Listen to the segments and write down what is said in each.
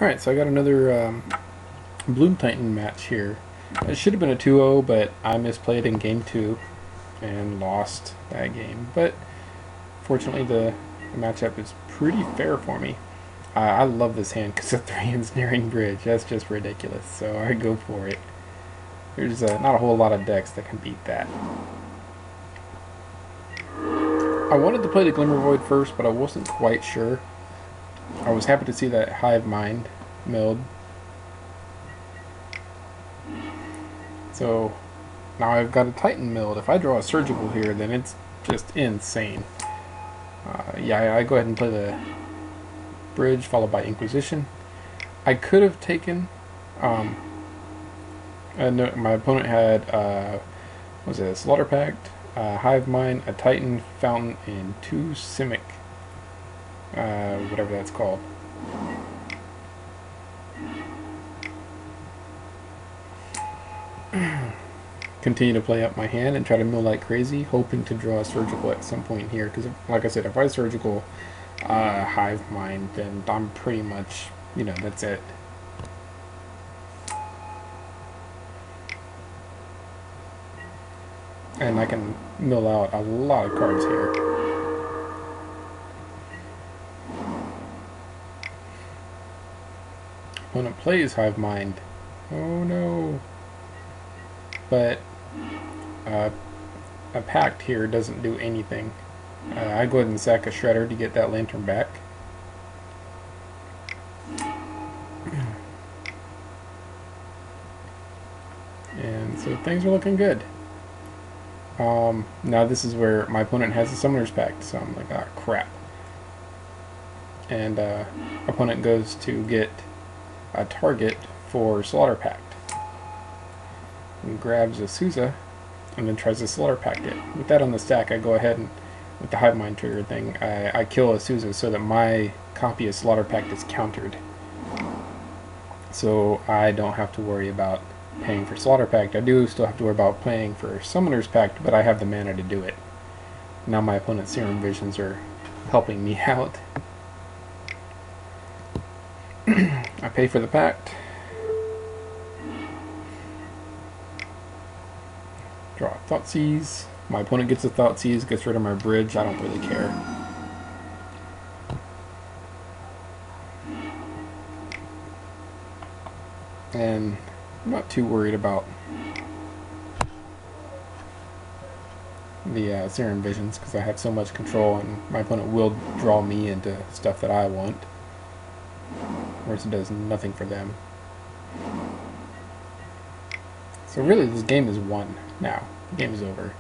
Alright, so I got another Bloom Titan match here. It should have been a 2-0, but I misplayed in game 2 and lost that game. But fortunately, the matchup is pretty fair for me. I love this hand because of 3 Ensnaring Bridge. That's just ridiculous, so I go for it. There's not a whole lot of decks that can beat that. I wanted to play the Glimmer Void first, but I wasn't quite sure. I was happy to see that Hive Mind milled. So now I've got a Titan milled. If I draw a Surgical here, then it's just insane. Yeah, I go ahead and play the Bridge followed by Inquisition. I could have taken. My opponent had what was it? A Slaughter Pact, Hive Mind, a Titan, Fountain, and 2 Simic. Whatever that's called. Continue to play up my hand and try to mill like crazy, hoping to draw a Surgical at some point here. Because, like I said, if I Surgical Hive Mind, then I'm pretty much, that's it. And I can mill out a lot of cards here. Opponent plays Hive Mind. Oh no. But a pact here doesn't do anything. I go ahead and sack a Shredder to get that Lantern back. And so things are looking good. Now this is where my opponent has a Summoner's Pact, so I'm like, ah, crap. And opponent goes to get a target for Slaughter Pact. And grabs a Sousa, and then tries to Slaughter Pact it. With that on the stack, I go ahead and, with the Hive Mind trigger thing, I kill a Sousa so that my copy of Slaughter Pact is countered. So I don't have to worry about paying for Slaughter Pact. I do still have to worry about paying for Summoner's Pact, but I have the mana to do it. Now my opponent's Serum Visions are helping me out. I pay for the Pact. Draw a Thoughtseize. My opponent gets a Thoughtseize, gets rid of my bridge. I don't really care. And I'm not too worried about the Serum Visions because I have so much control, and my opponent will draw me into stuff that I want, whereas it does nothing for them. So really, this game is won now. The game is over.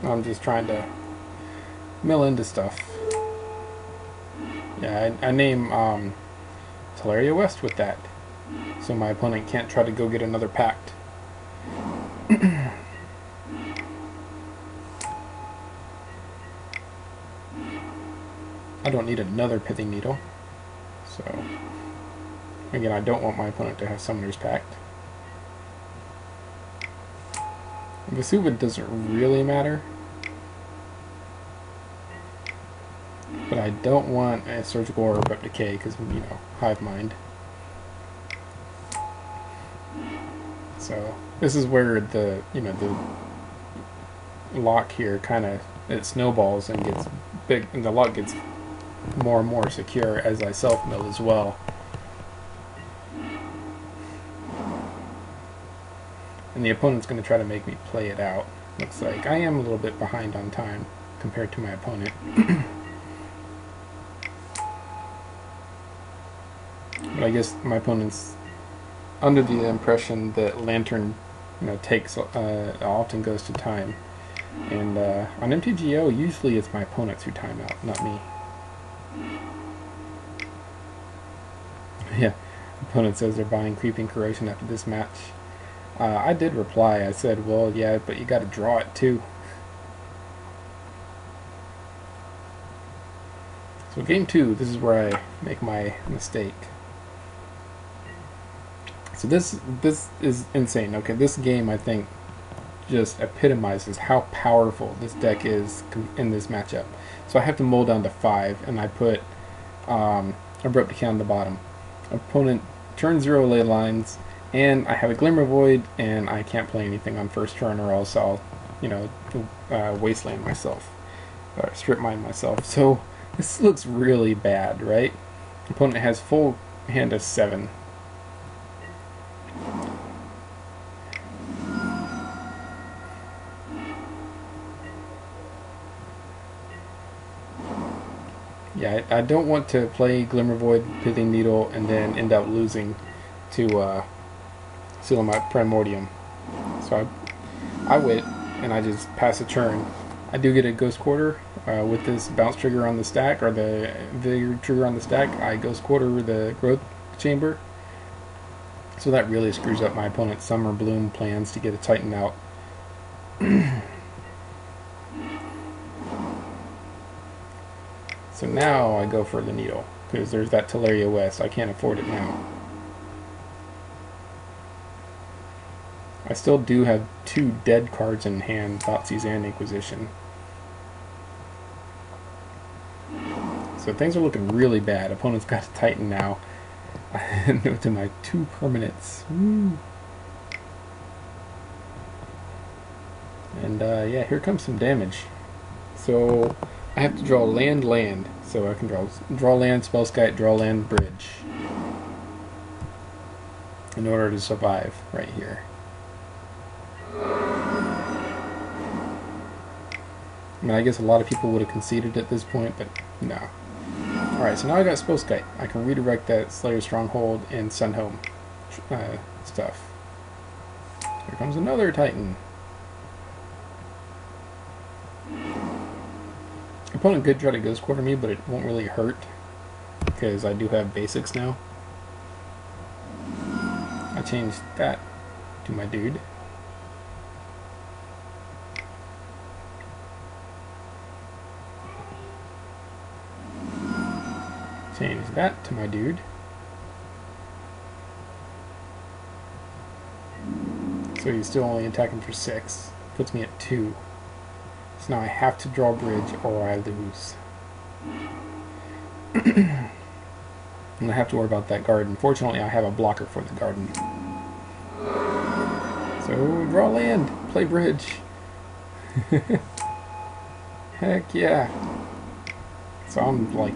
I'm just trying to mill into stuff. Yeah, I name Teleria West with that, so my opponent can't try to go get another pact. I don't need another Pithing Needle, so again, I don't want my opponent to have Summoner's Pact. Vesuva doesn't really matter, but I don't want a Surgical or Abrupt Decay because, Hive Mind. So this is where the lock here it snowballs and gets big, and the lock gets more and more secure as I self-mill as well. And the opponent's going to try to make me play it out. Looks like I am a little bit behind on time compared to my opponent. But I guess my opponent's under the impression that Lantern, takes often goes to time. And on MTGO, usually it's my opponents who time out, not me. Yeah, opponent says they're buying Creeping Corrosion after this match. I did reply. I said, well, yeah, but you got to draw it too. So game 2, this is where I make my mistake. So this is insane. Okay, this game I think just epitomizes how powerful this deck is in this matchup. So I have to mull down to 5, and I put Abrupt Decay on the bottom. Opponent turn 0 ley lines, and I have a Glimmer Void, and I can't play anything on first turn, or else I'll, wasteland myself, or strip mine myself. So this looks really bad, right? Opponent has full hand of 7. Yeah, I don't want to play Glimmer Void, Pithing Needle, and then end up losing to Seal My Primordium. So I wait, and I just pass a turn. I do get a Ghost Quarter with this bounce trigger on the stack, or the Vigor trigger on the stack. I Ghost Quarter the Growth Chamber. So that really screws up my opponent's Summer Bloom plans to get a Titan out. So now I go for the Needle, because there's that Teleria West. I can't afford it now. I still do have 2 dead cards in hand, Thoughtseize and Inquisition. So things are looking really bad. Opponent's got a Titan now. To my 2 permanents. Woo. And yeah, here comes some damage. So I have to draw land, so I can draw land, Spellskite, draw land, bridge, in order to survive right here. I mean, I guess a lot of people would have conceded at this point, but no. Alright, so now I got Spellskite. I can redirect that Slayer Stronghold and Sunhome stuff. Here comes another Titan. Opponent could try to Ghost Quarter me, but it won't really hurt, because I do have basics now. I changed that to my dude. Change that to my dude. So he's still only attacking for 6. Puts me at 2. So now I have to draw bridge or I lose. And I have to worry about that garden. Fortunately, I have a blocker for the garden. So draw land, play bridge. Heck yeah. So I'm like,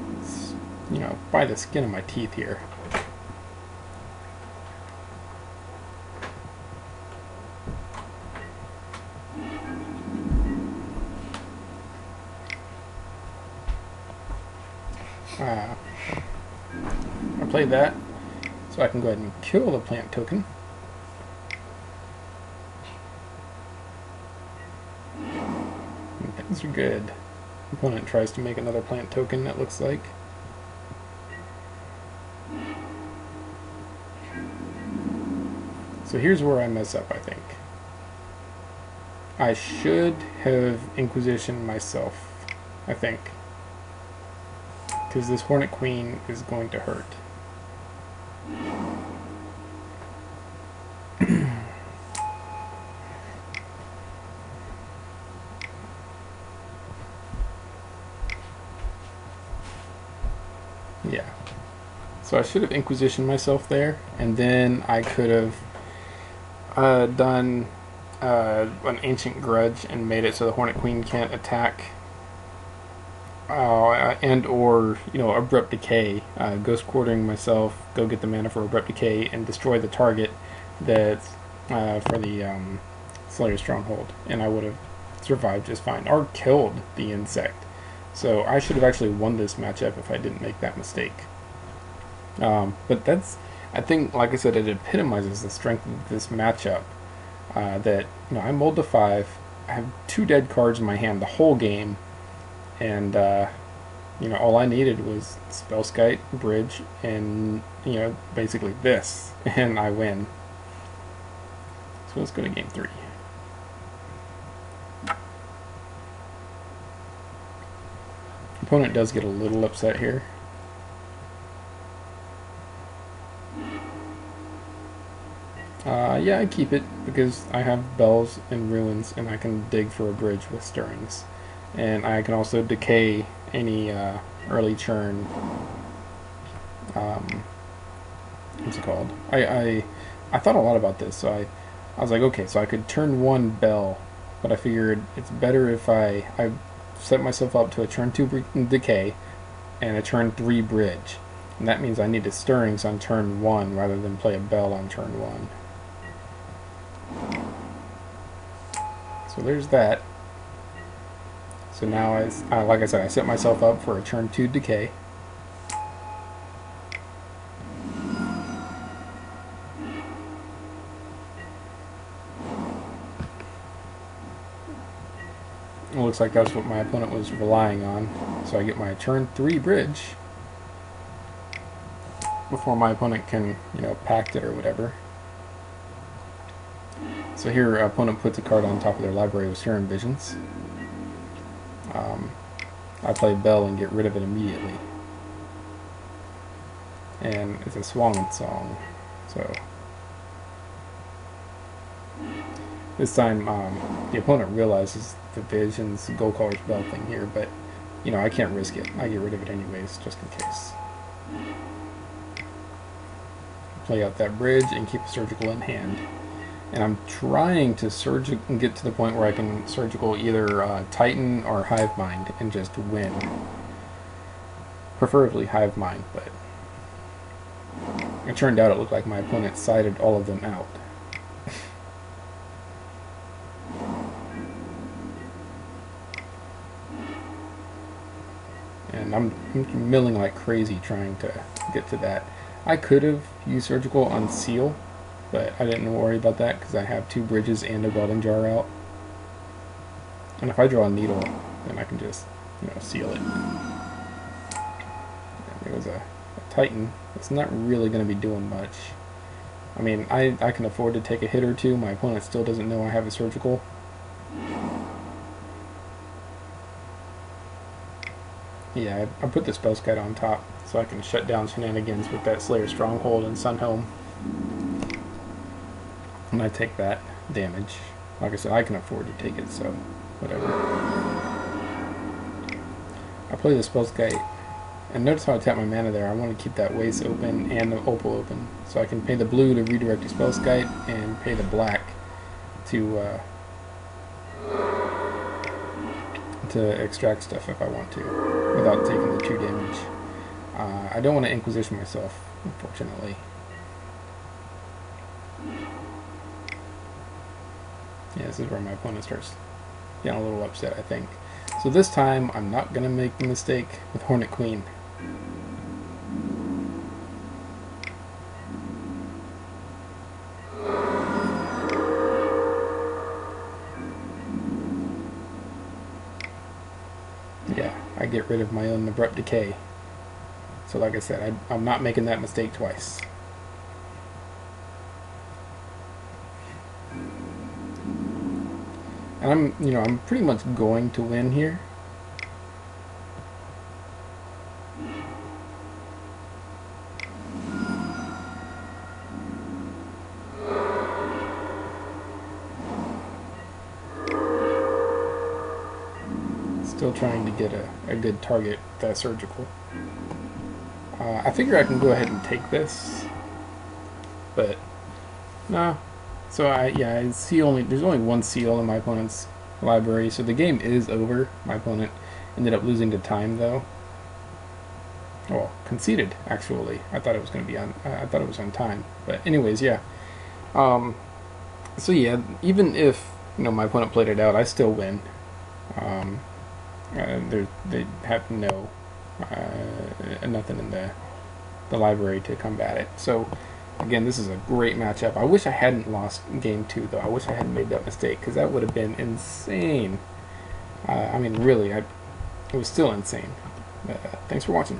by the skin of my teeth here. I played that, so I can go ahead and kill the plant token. And things are good. Opponent tries to make another plant token, it looks like. So here's where I mess up, I think. I should have Inquisition myself, I think. Because this Hornet Queen is going to hurt. Yeah. So I should have Inquisition myself there, and then I could have done an Ancient Grudge and made it so the Hornet Queen can't attack. And or Abrupt Decay, Ghost Quartering myself, go get the mana for Abrupt Decay and destroy the target that's for the Slayer Stronghold, and I would have survived just fine, or killed the insect. So I should have actually won this matchup if I didn't make that mistake. But that's, I think, like I said, it epitomizes the strength of this matchup. That I mulled to 5, I have 2 dead cards in my hand the whole game. And all I needed was Spellskite, bridge, and basically this, and I win. So let's go to game 3. Opponent does get a little upset here. Yeah, I keep it because I have bells and ruins, and I can dig for a bridge with stirrings, and I can also decay any early churn. What's it called? I thought a lot about this, so I was like, okay, so I could turn one bell, but I figured it's better if I set myself up to a turn 2 decay and a turn 3 bridge. And that means I need a stirrings on turn 1 rather than play a bell on turn 1. So there's that. So now, like I said, I set myself up for a turn 2 decay. It looks like that's what my opponent was relying on. So I get my turn 3 bridge before my opponent can, pact it or whatever. So here, opponent puts a card on top of their library with Serum Visions. I play Bell and get rid of it immediately. And it's a Swan Song. So this time, the opponent realizes the Visions Gold Color's Bell thing here, but I can't risk it. I get rid of it anyways, just in case. Play out that bridge and keep a Surgical in hand. And I'm trying to get to the point where I can Surgical either Titan or Hive Mind and just win. Preferably Hive Mind, but it turned out it looked like my opponent sided all of them out. And I'm milling like crazy trying to get to that. I could have used Surgical on Seal, but I didn't worry about that because I have 2 bridges and a welding jar out. And if I draw a needle, then I can just, seal it. And there was a Titan. It's not really going to be doing much. I mean, I can afford to take a hit or two. My opponent still doesn't know I have a Surgical. Yeah, I put the Spell Guide on top so I can shut down shenanigans with that Slayer Stronghold and Sunhelm. And I take that damage. Like I said, I can afford to take it, so whatever. I play the Spell Guide, and notice how I tap my mana there. I want to keep that waste open and the opal open, so I can pay the blue to redirect the Spell Guide and pay the black to extract stuff if I want to, without taking the 2 damage. I don't want to Inquisition myself, unfortunately. Yeah, this is where my opponent starts getting a little upset, I think. So this time, I'm not going to make the mistake with Hornet Queen. Yeah, I get rid of my own Abrupt Decay. So like I said, I'm not making that mistake twice. And I'm pretty much going to win here. Still trying to get a good target with that Surgical. I figure I can go ahead and take this, but no. So I see there's only 1 seal in my opponent's library, so the game is over. My opponent ended up losing to time though. Well, conceded actually. I thought it was going to be on. I thought it was on time, but anyways, yeah. So yeah, even if my opponent played it out, I still win. They have nothing in the library to combat it. So again, this is a great matchup. I wish I hadn't lost game 2 though. I wish I hadn't made that mistake because that would have been insane. I mean, really, it was still insane. Thanks for watching.